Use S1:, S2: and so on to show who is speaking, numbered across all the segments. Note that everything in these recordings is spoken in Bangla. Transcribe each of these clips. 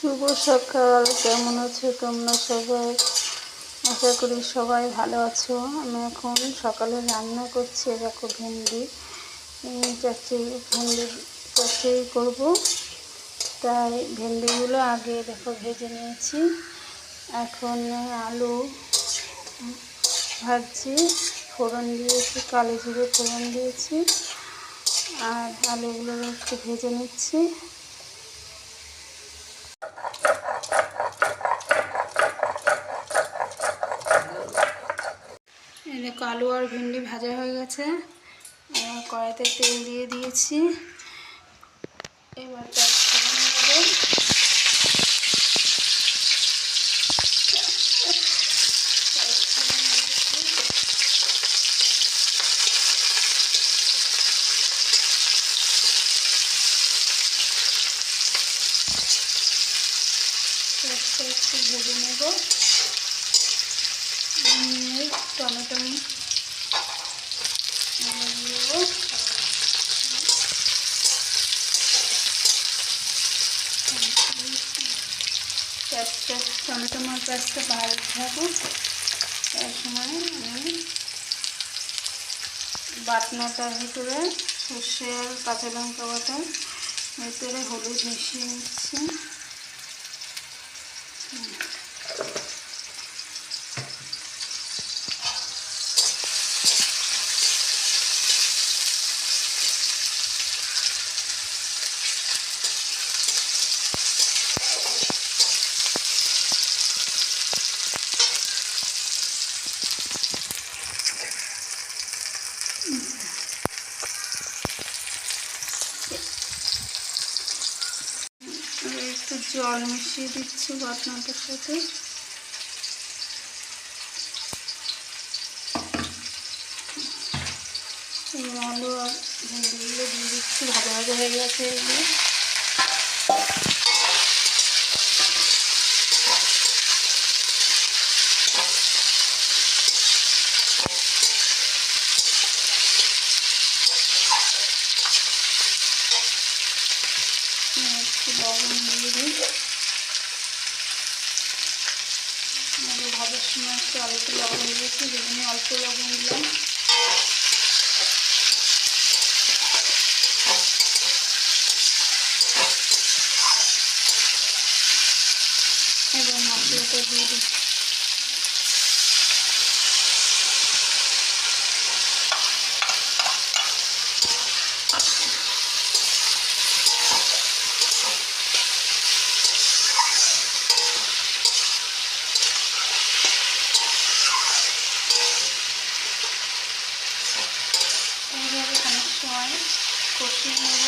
S1: শুভ সকাল। কেমন আছো তোমরা সবাই? আশা করি সবাই ভালো আছো। আমি এখন সকালে রান্না করছি। দেখো ভেন্ডি চচ্চড়ি করবো, তাই ভেন্ডিগুলো আগে দেখো ভেজে নিয়েছি। এখন আলু ভাজছি, ফোড়ন দিয়েছি, কালো জিরে ফোড়ন দিয়েছি, আর আলুগুলো একটু ভেজে নিচ্ছি। দেখো আলু আর ভেন্ডি ভাজা হয়ে গেছে। কড়াইতে তেল দিয়ে দিয়েছি। এবার একটু ভেজে নেব। টমেটো টমেটো পেঁয়াজটা ভাজতে থাকুক। তার সময় আমি বাটনাটার ভিতরে সর্ষে আর কাঁচা লঙ্কা বাটার ভিতরে হলুদ মিশিয়ে নিচ্ছি। একটু জল মিশিয়ে দিচ্ছি বাটনাটার সাথে। আলু আর ভেন্ডিগুলো দিয়ে দিচ্ছি। ভাজা ভাজা হয়ে গেছে এগুলো। একটু লবণ দিয়ে দিই। আলু ভাজার সময় একটু আলুতে লবণ দিয়েছি, যেখানে অল্প লবণ দিলাম। এবার মশলাটা দিয়ে দিই। এইভাবে খানিক সময় কষিয়ে নেব।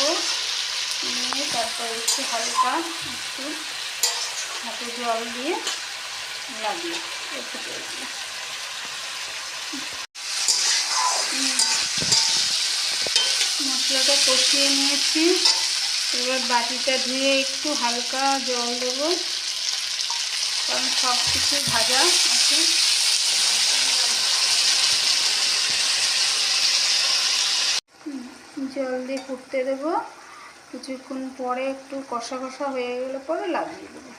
S1: নিয়ে তারপর একটু হালকা একটু হাতে জল দিয়ে লাগিয়ে রেখে দেব। মশলাটা কষিয়ে নিয়েছি। এবার বাটিটা ধুয়ে একটু হালকা জল দেবো, কারণ সব কিছু ভাজা আছে। জল দিয়ে ফুটতে দেবো। কিছুক্ষণ পরে একটু কষা কষা হয়ে গেলে পরে লাগিয়ে দেবো।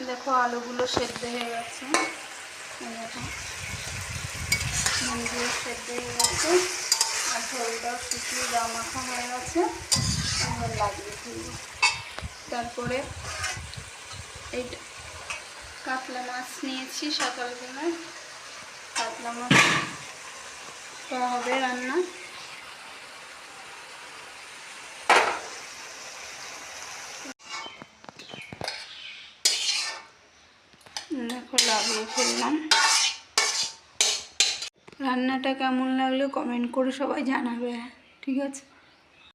S1: দেখো আলুগুলো সেদ্ধ হয়ে গেছে। দেখো মন্দির সেদ্ধ হয়ে গেছে আর ঝোলটাও শুকিয়ে গা মাখা হয়ে গেছে। এবার লাগিয়ে দিই। তারপরে এইটা কাতলা মাছ নিয়েছি সকালবেলায়। কাতলা মাছ হবে রান্না। দেখো লাগিয়ে ফেললাম। রান্নাটা কেমন লাগলো কমেন্ট করে সবাই জানাবে, ঠিক আছে?